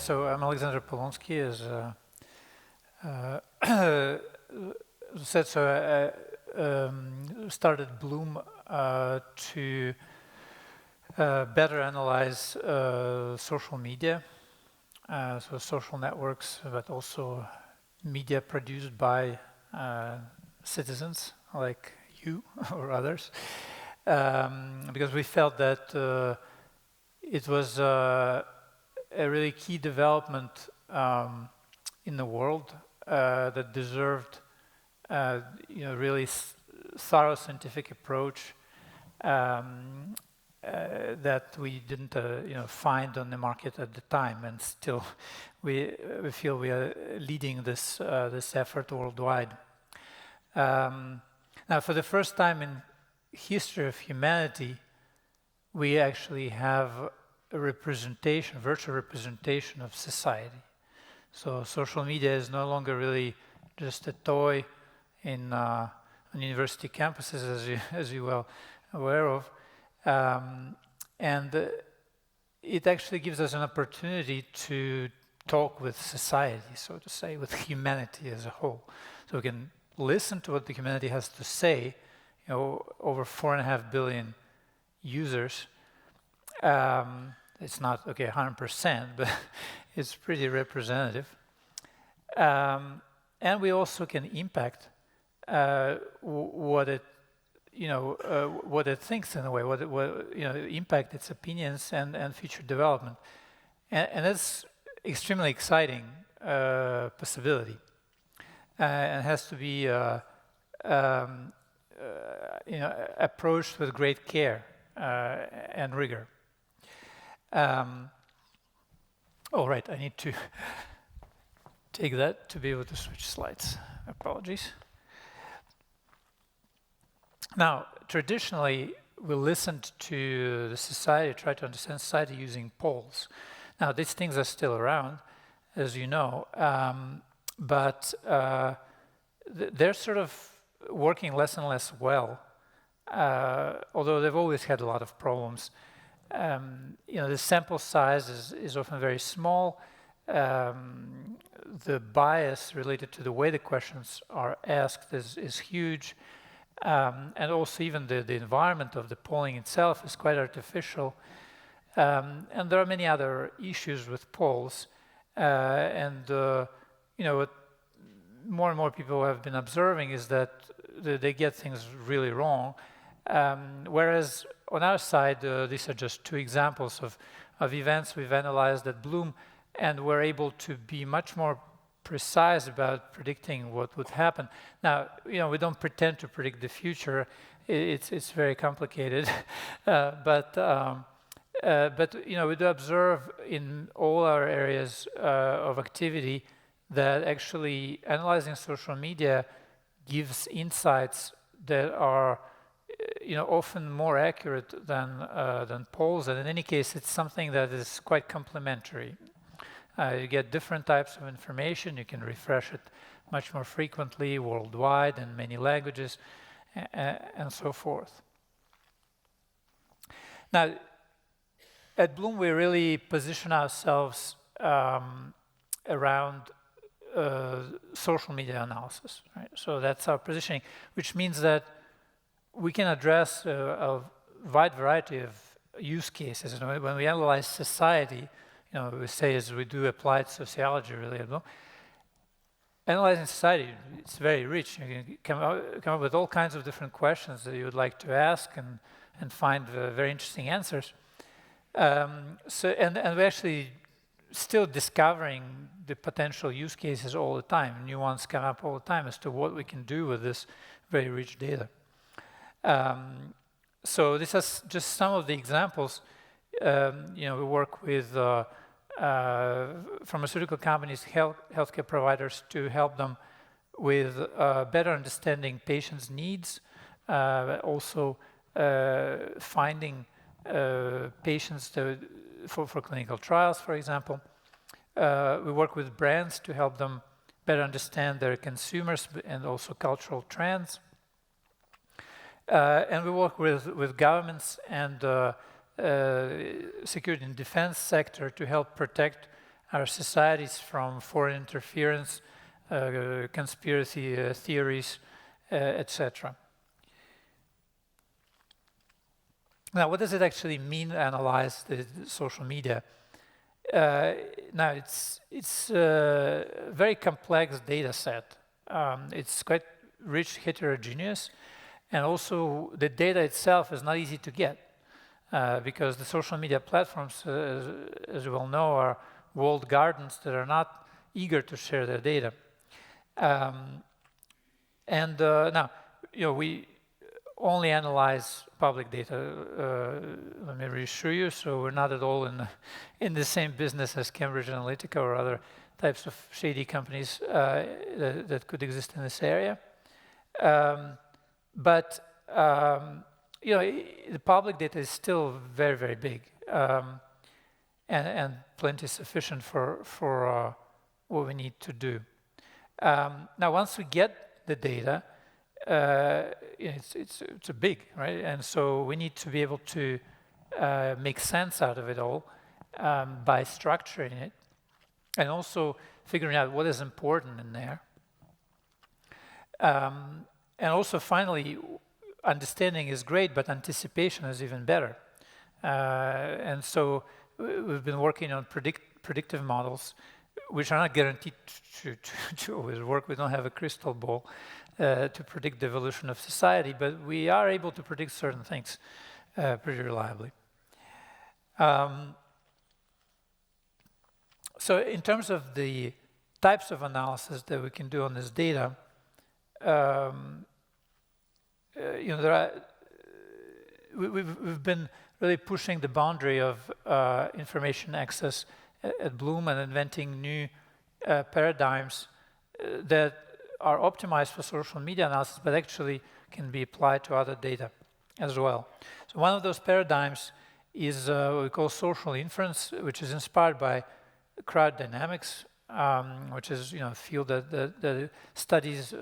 So I'm Alexander Polonsky. I started Bloom to better analyze social media, so social networks, but also media produced by citizens like you or others, because we felt that it was a really key development in the world that deserved really thorough scientific approach that we didn't find on the market at the time, and still we feel we are leading this effort worldwide. Now, for the first time in history of humanity, we actually have a representation, virtual representation of society. So social media is no longer really just a toy on university campuses, as you well aware of, and it actually gives us an opportunity to talk with society, so to say, with humanity as a whole. So we can listen to what the humanity has to say. Over 4.5 billion users. It's not 100%, but it's pretty representative. And we also can impact what it thinks in a way, impact its opinions and future development, and that's extremely exciting possibility, and has to be approached with great care and rigor. All right, I need to take that to be able to switch slides. Apologies. Now, traditionally, we listened to the society, try to understand society using polls. Now, these things are still around, as you know, but they're sort of working less and less well, although they've always had a lot of problems. The sample size is often very small. The bias related to the way the questions are asked is huge. And also even the environment of the polling itself is quite artificial. And there are many other issues with polls. What more and more people have been observing is that they get things really wrong. Whereas on our side, these are just two examples of events we've analyzed at Bloom, and we're able to be much more precise about predicting what would happen. Now, we don't pretend to predict the future. It's very complicated, but we do observe in all our areas of activity that actually analyzing social media gives insights that are often more accurate than polls, and in any case, it's something that is quite complementary. You get different types of information. You can refresh it much more frequently worldwide in many languages, and so forth. Now, at Bloom, we really position ourselves around social media analysis, right? So that's our positioning, which means that we can address a wide variety of use cases. When we analyze society, we say as we do applied sociology really. Analyzing society, it's very rich. You can come up with all kinds of different questions that you would like to ask and find very interesting answers. And we're actually still discovering the potential use cases all the time. New ones come up all the time as to what we can do with this very rich data. So this is just some of the examples. We work with pharmaceutical companies, healthcare providers, to help them with better understanding patients' needs, also finding patients for clinical trials, for example. We work with brands to help them better understand their consumers and also cultural trends. And we work with governments and security and defense sector to help protect our societies from foreign interference, conspiracy theories, etc. Now, what does it actually mean to analyze the social media? Now, it's a very complex data set. It's quite rich, heterogeneous, and also the data itself is not easy to get because the social media platforms, as you well know, are walled gardens that are not eager to share their data. Now, we only analyze public data. Let me reassure you, so we're not at all in the same business as Cambridge Analytica or other types of shady companies that could exist in this area. But the public data is still very, very big, and plenty sufficient for what we need to do. Now, once we get the data, it's a big, right? And so we need to be able to make sense out of it all by structuring it and also figuring out what is important in there. And also, finally, understanding is great, but anticipation is even better. And so we've been working on predictive models, which are not guaranteed to always work. We don't have a crystal ball to predict the evolution of society, but we are able to predict certain things pretty reliably. So in terms of the types of analysis that we can do on this data, we've been really pushing the boundary of information access at Bloom and inventing new paradigms that are optimized for social media analysis, but actually can be applied to other data as well. So one of those paradigms is what we call social inference, which is inspired by crowd dynamics, which is a field that studies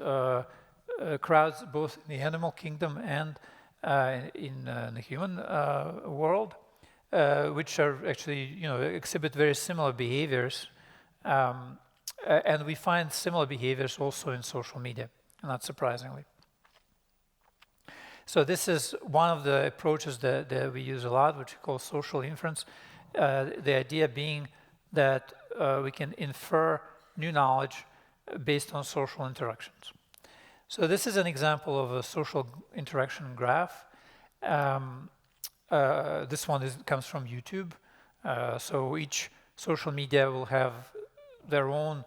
crowds both in the animal kingdom and in the human world, which are actually exhibit very similar behaviors, and we find similar behaviors also in social media, not surprisingly. So this is one of the approaches that we use a lot, which we call social inference. The idea being that we can infer new knowledge based on social interactions. So this is an example of a social interaction graph. This one comes from YouTube. So each social media will have their own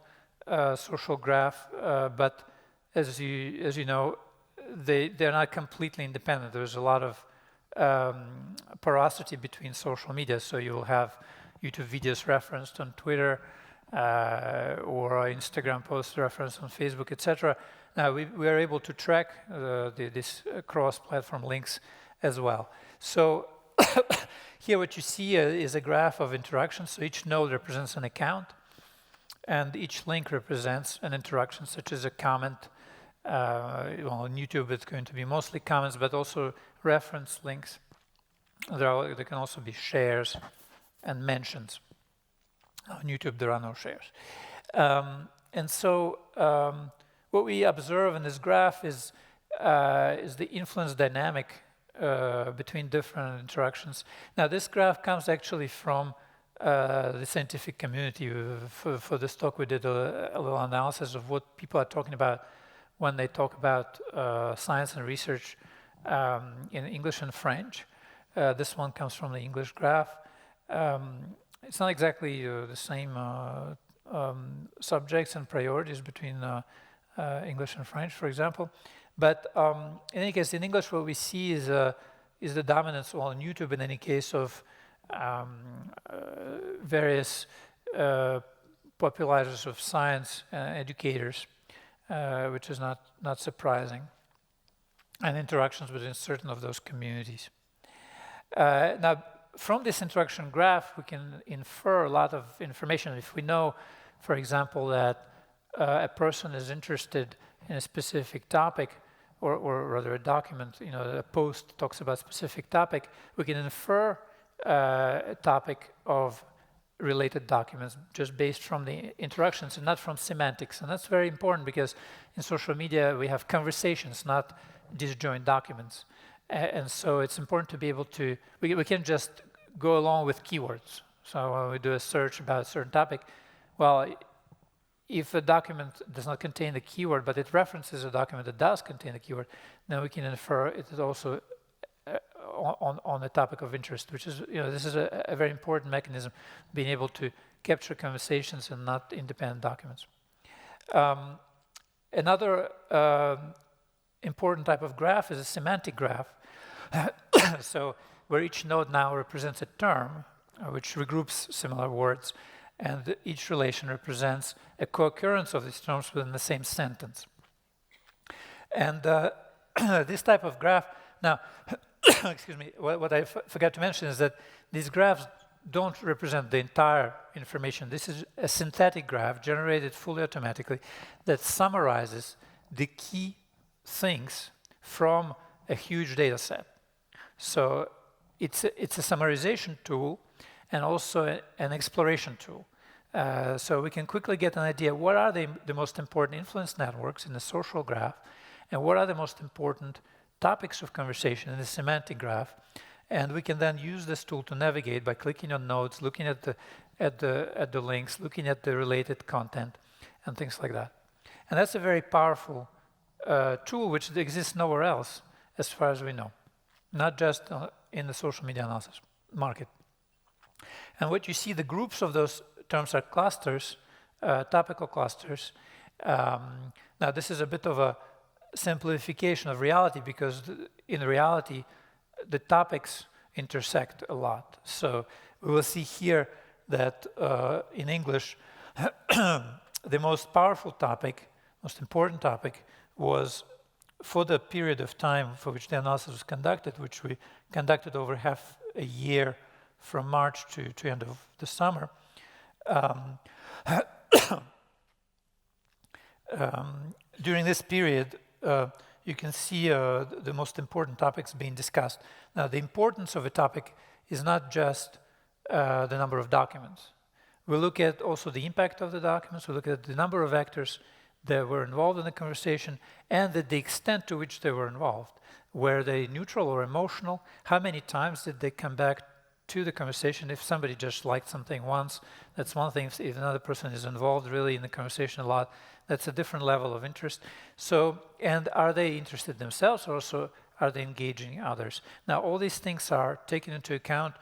social graph, but as you know, they're not completely independent. There's a lot of porosity between social media. So you'll have YouTube videos referenced on Twitter or Instagram posts referenced on Facebook, etc. Now we are able to track these cross-platform links as well. So here what you see is a graph of interactions. So each node represents an account, and each link represents an interaction, such as a comment. Well, on YouTube it's going to be mostly comments, but also reference links. There can also be shares and mentions. On YouTube there are no shares. And so what we observe in this graph is the influence dynamic between different interactions. Now this graph comes actually from the scientific community. For this talk we did a little analysis of what people are talking about when they talk about science and research in English and French. This one comes from the English graph. It's not exactly the same subjects and priorities between English and French, for example. But in any case, in English, what we see is the dominance on YouTube, in any case, of various popularizers of science, educators, which is not surprising, and interactions within certain of those communities. Now, from this interaction graph, we can infer a lot of information. If we know, for example, that a person is interested in a specific topic, or rather a document, a post talks about a specific topic, we can infer a topic of related documents just based from the interactions and not from semantics. And that's very important because in social media we have conversations, not disjoint documents. And so it's important to be able to, we can't just go along with keywords. So when we do a search about a certain topic, well, if a document does not contain the keyword, but it references a document that does contain the keyword, then we can infer it is also on a topic of interest, which is, this is a very important mechanism, being able to capture conversations and not independent documents. Another important type of graph is a semantic graph. So where each node now represents a term, which regroups similar words, and each relation represents a co-occurrence of these terms within the same sentence. And this type of graph, now, excuse me, what I forgot to mention is that these graphs don't represent the entire information. This is a synthetic graph generated fully automatically that summarizes the key things from a huge data set. So it's a summarization tool and also an exploration tool. So we can quickly get an idea what are the most important influence networks in the social graph, and what are the most important topics of conversation in the semantic graph. And we can then use this tool to navigate by clicking on nodes, looking at the links, looking at the related content, and things like that. And that's a very powerful tool which exists nowhere else, as far as we know, not just in the social media analysis market. And what you see, the groups of those terms are clusters, topical clusters. Now, this is a bit of a simplification of reality, because in reality, the topics intersect a lot. So we will see here that in English, the most powerful topic, most important topic, was for the period of time for which the analysis was conducted, which we conducted over half a year from March to end of the summer. During this period, you can see the most important topics being discussed. Now, the importance of a topic is not just the number of documents. We look at also the impact of the documents. We look at the number of actors that were involved in the conversation and the extent to which they were involved. Were they neutral or emotional? How many times did they come back to the conversation? If somebody just liked something once, that's one thing. If another person is involved really in the conversation a lot, that's a different level of interest. So, and are they interested themselves, or also are they engaging others? Now, all these things are taken into account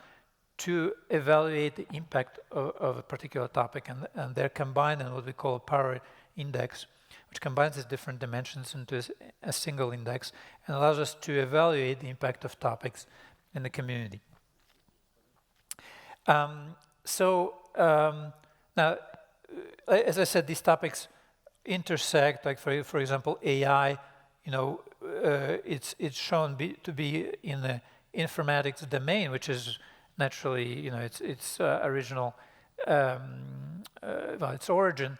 to evaluate the impact of a particular topic, and they're combined in what we call a power index, which combines these different dimensions into a single index and allows us to evaluate the impact of topics in the community. Now, as I said, these topics intersect. Like for example, AI, it's shown to be in the informatics domain, which is naturally, its original, its origin.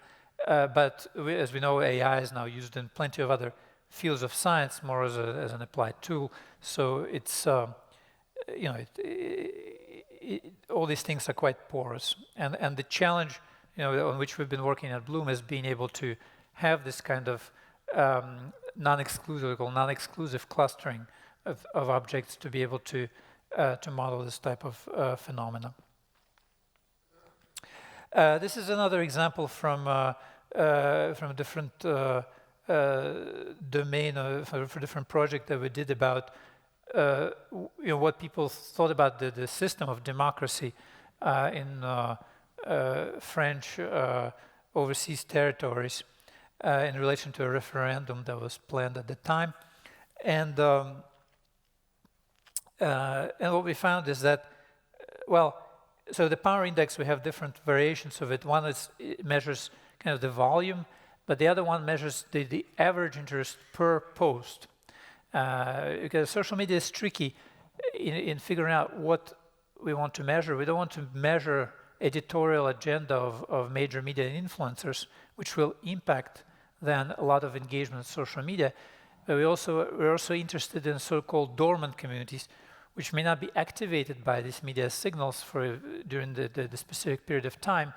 But as we know, AI is now used in plenty of other fields of science, more as an applied tool. So it's, all these things are quite porous. And the challenge, on which we've been working at Bloom is being able to have this kind of non-exclusive clustering of objects to be able to model this type of phenomena. This is another example from a different domain for a different project that we did about what people thought about the system of democracy in French overseas territories in relation to a referendum that was planned at the time. And what we found is that, so the power index, we have different variations of it. One it measures kind of the volume, but the other one measures the average interest per post. Because social media is tricky in figuring out what we want to measure. We don't want to measure editorial agenda of major media influencers, which will impact then a lot of engagement in social media. But we're also interested in so-called dormant communities, which may not be activated by these media signals during the specific period of time,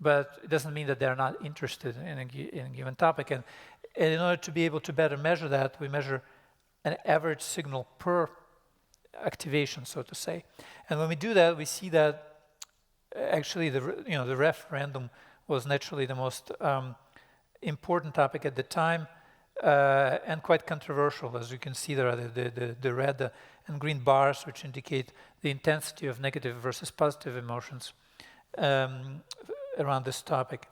but it doesn't mean that they're not interested in a given topic. And in order to be able to better measure that, we measure an average signal per activation, so to say. And when we do that, we see that actually the referendum was naturally the most important topic at the time, and quite controversial. As you can see, there are the red and green bars, which indicate the intensity of negative versus positive emotions around this topic.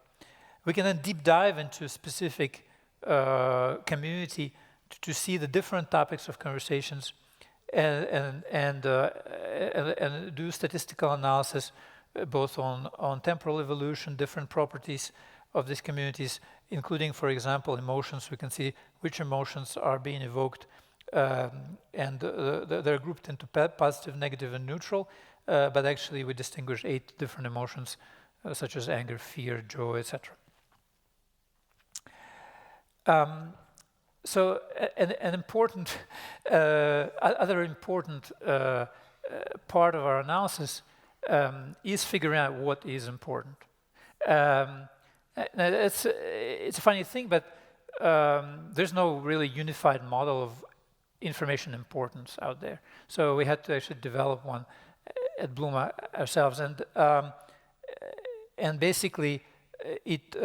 We can then deep dive into a specific community to see the different topics of conversations and do statistical analysis both on temporal evolution, different properties of these communities, including, for example, emotions. We can see which emotions are being evoked, and they're grouped into positive, negative, and neutral, but actually we distinguish 8 different emotions, such as anger, fear, joy, etc. So an important, other important part of our analysis is figuring out what is important. It's a funny thing, but there's no really unified model of information importance out there. So we had to actually develop one at Bloom ourselves, and basically it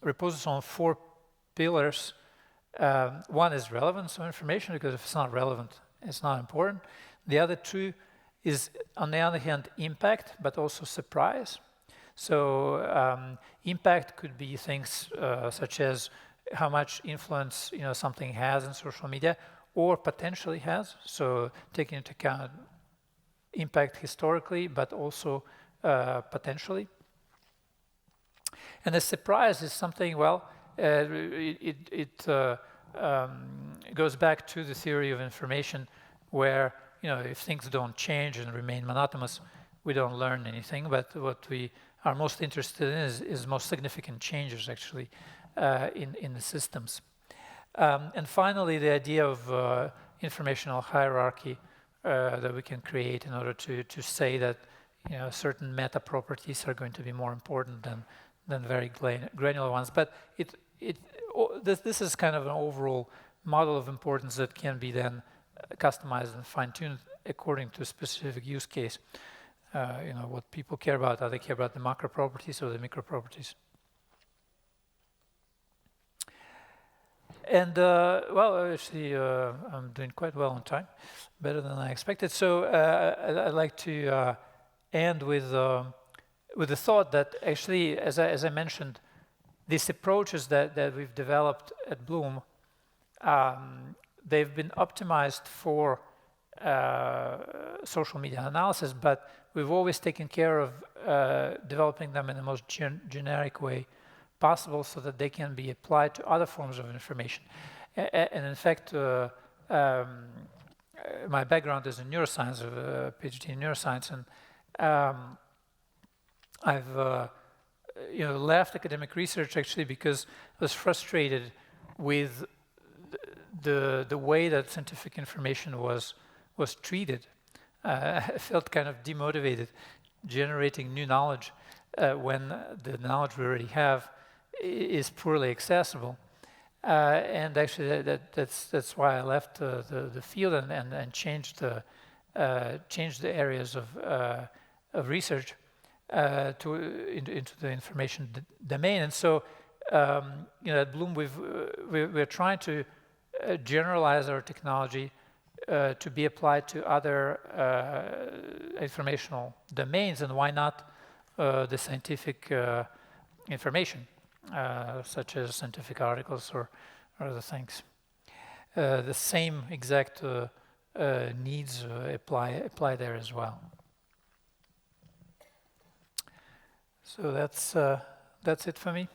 reposes on 4 pillars. One is relevance of information, because if it's not relevant, it's not important. The other 2 is, on the other hand, impact, but also surprise. So impact could be things such as how much influence something has in social media, or potentially has. So taking into account impact historically, but also potentially. And the surprise is something, well, it goes back to the theory of information, where if things don't change and remain monotonous, we don't learn anything. But what we are most interested in is most significant changes, actually, in the systems. And finally, the idea of informational hierarchy that we can create in order to say that certain meta properties are going to be more important than very granular ones. But this is kind of an overall model of importance that can be then customized and fine-tuned according to a specific use case. What people care about. Do they care about the macro properties or the micro properties? And well, actually, I'm doing quite well on time, better than I expected. So I'd like to end with the thought that actually, as I mentioned, these approaches that we've developed at Bloom, they've been optimized for social media analysis, but we've always taken care of developing them in the most generic way possible, so that they can be applied to other forms of information. And in fact, my background is in neuroscience, a PhD in neuroscience, and I've left academic research actually because I was frustrated with the way that scientific information was treated. I felt kind of demotivated generating new knowledge when the knowledge we already have is poorly accessible. And actually that's why I left the field and changed the areas of research into the information domain. And so at Bloom we're trying to generalize our technology to be applied to other informational domains, and why not the scientific information, such as scientific articles or other things. The same exact needs apply there as well. So that's it for me.